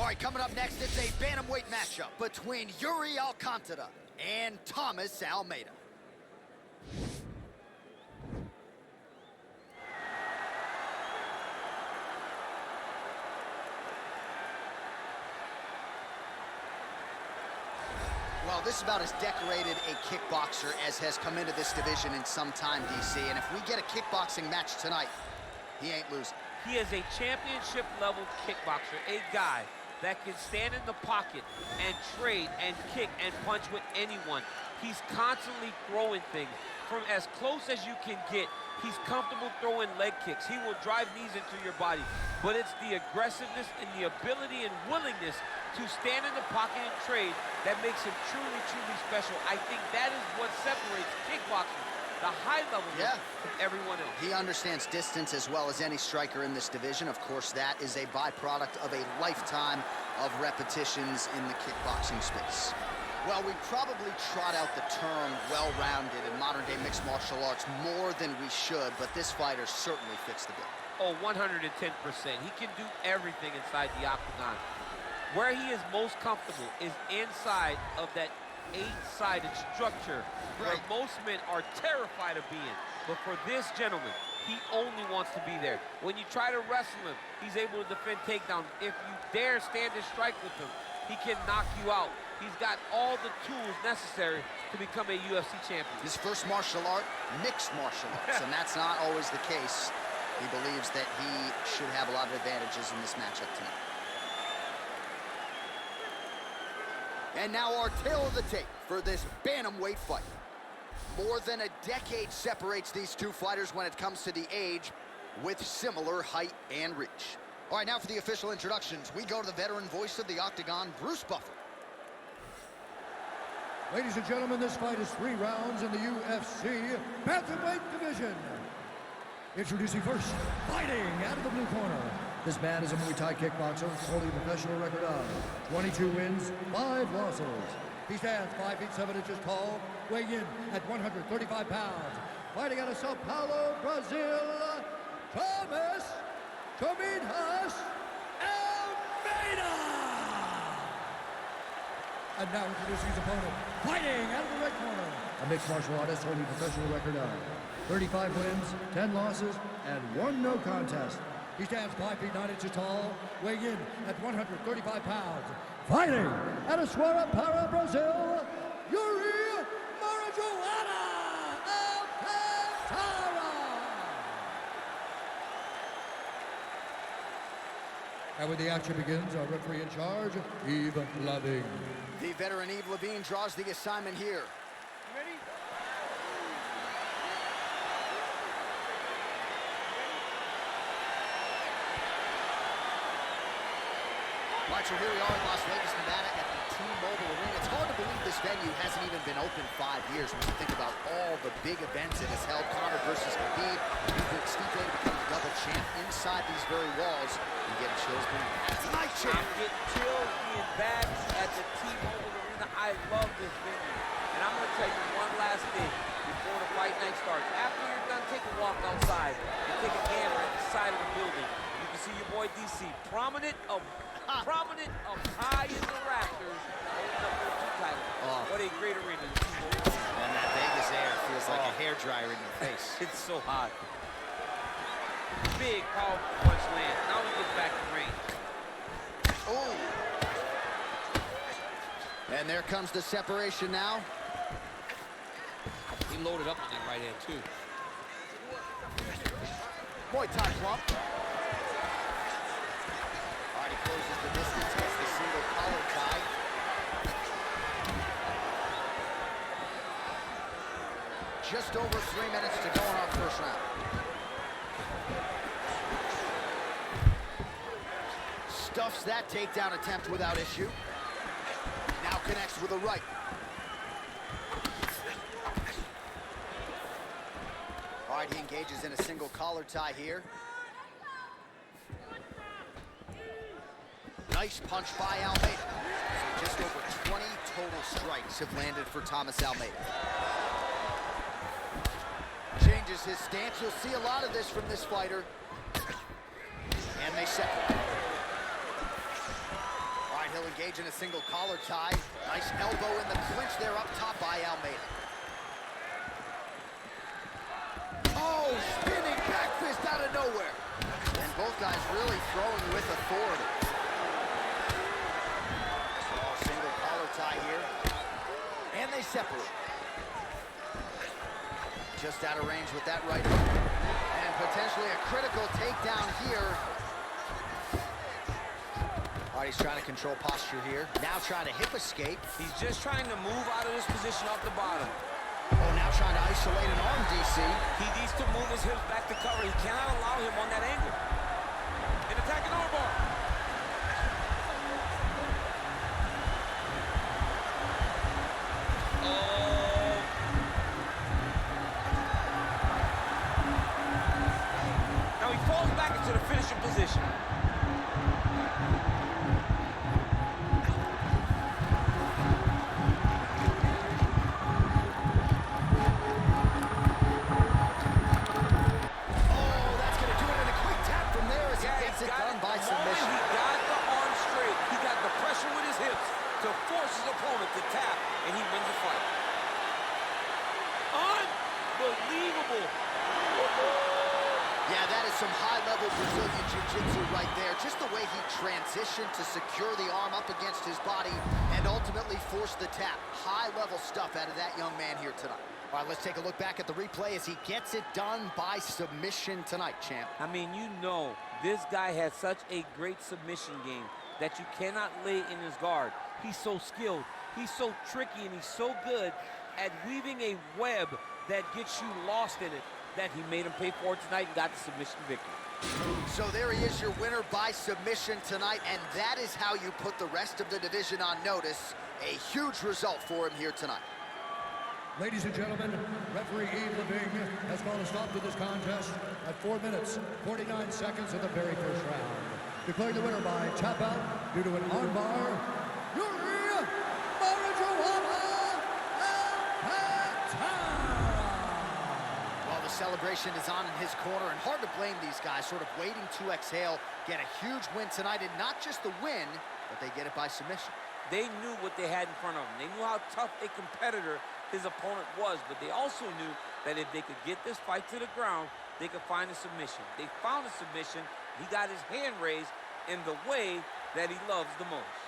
right, coming up next, it's a bantamweight matchup between Iuri Alcantara and Thomas Almeida. Well, this is about as decorated a kickboxer as has come into this division in some time, DC. And if we get a kickboxing match tonight, he ain't losing. He is a championship-level kickboxer, a guy that can stand in the pocket and trade and kick and punch with anyone. He's constantly throwing things from as close as you can get. He's comfortable throwing leg kicks. He will drive knees into your body. But it's the aggressiveness and the ability and willingness to stand in the pocket and trade that makes him truly, truly special. I think that is what separates kickboxing, the high level, from everyone else. He understands distance as well as any striker in this division. Of course, that is a byproduct of a lifetime of repetitions in the kickboxing space. Well, we probably trot out the term well-rounded in modern-day mixed martial arts more than we should, but this fighter certainly fits the bill. Oh, 110%. He can do everything inside the octagon. Where he is most comfortable is inside of that eight-sided structure where most men are terrified of being. But for this gentleman, he only wants to be there. When you try to wrestle him, he's able to defend takedowns. If you dare stand and strike with him, he can knock you out. He's got all the tools necessary to become a UFC champion. His first martial art, mixed martial arts, and that's not always the case. He believes that he should have a lot of advantages in this matchup tonight. And now our tale of the tape for this bantamweight fight. More than a decade separates these two fighters when it comes to the age, with similar height and reach. All right, now for the official introductions, we go to the veteran voice of the Octagon, Bruce Buffer. Ladies and gentlemen, this fight is 3 rounds in the UFC bantamweight division. Introducing first, fighting out of the blue corner. This man is a Muay Thai kickboxer, holding a professional record of 22 wins, 5 losses. He stands 5 feet 7 inches tall, weighing in at 135 pounds. Fighting out of Sao Paulo, Brazil, Thomas Almeida. And now introducing his opponent, fighting out of the red corner. A mixed martial artist holding a professional record of 35 wins, 10 losses, and 1 no contest. He stands 5 feet 9 inches tall, weighing in at 135 pounds. Fighting out of Para, Brazil, Iuri Alcantara. And when the action begins, our referee in charge, Yves Loving. The veteran Yves Levine draws the assignment here. Ready? All right, so here we are in Las Vegas, Nevada at the T-Mobile Arena. It's hard to believe this venue hasn't even been open 5 years when you think about all the big events it has held. Conor versus Khabib, Stipe becoming double champ inside these very walls. You get chills being tonight, champ. I'm getting chills being back at the T-Mobile Arena. I love this venue. And I'm going to tell you one last thing before the fight night starts. After you're done, take a walk outside and take a gander at the side of the building. You can see your boy DC prominent up high in the rafters, holding up their 2 titles. Oh. What a great arena. And that Vegas air feels like a hairdryer in your face. It's so hot. Big, powerful punch land. Now we get back to range. Oh! And there comes the separation now. He loaded up on that right hand, too. Muay Thai clump. All right, he closes the distance, gets the single collar tie. Just over 3 minutes to go in our first round. Stuffs that takedown attempt without issue. Now connects with a right. All right, he engages in a single collar tie here. Nice punch by Almeida. So just over 20 total strikes have landed for Thomas Almeida. Changes his stance. You'll see a lot of this from this fighter. And they separate. he'll engage in a single collar tie. Nice elbow in the clinch there up top by Almeida. Oh, spinning back fist out of nowhere. And both guys really throwing with authority. Oh, single collar tie here. And they separate. Just out of range with that right hook. And potentially a critical takedown here. All right, he's trying to control posture here. Now trying to hip escape. He's just trying to move out of this position off the bottom. Oh, now trying to isolate an arm, DC. He needs to move his hips back to cover. He cannot allow him on that angle. An attacking armbar. Oh. Now he falls back into the finishing position. To force his opponent to tap, and he wins the fight. Unbelievable. Yeah, that is some high-level Brazilian Jiu-Jitsu right there. Just the way he transitioned to secure the arm up against his body and ultimately force the tap. High-level stuff out of that young man here tonight. All right, let's take a look back at the replay as he gets it done by submission tonight, champ. I mean, you know, this guy has such a great submission game that you cannot lay in his guard. He's so skilled, he's so tricky, and he's so good at weaving a web that gets you lost in it that he made him pay for it tonight and got the submission victory. So there he is, your winner by submission tonight, and that is how you put the rest of the division on notice. A huge result for him here tonight. Ladies and gentlemen, referee Yves Leving has called a stop to this contest at 4 minutes, 49 seconds of the very first round. Declaring the winner by tap out due to an armbar, Iuri Alcantara. Well, the celebration is on in his corner, and hard to blame these guys, sort of waiting to exhale, get a huge win tonight, and not just the win, but they get it by submission. They knew what they had in front of them. They knew how tough a competitor his opponent was, but they also knew that if they could get this fight to the ground, they could find a submission. They found a submission. He got his hand raised in the way that he loves the most.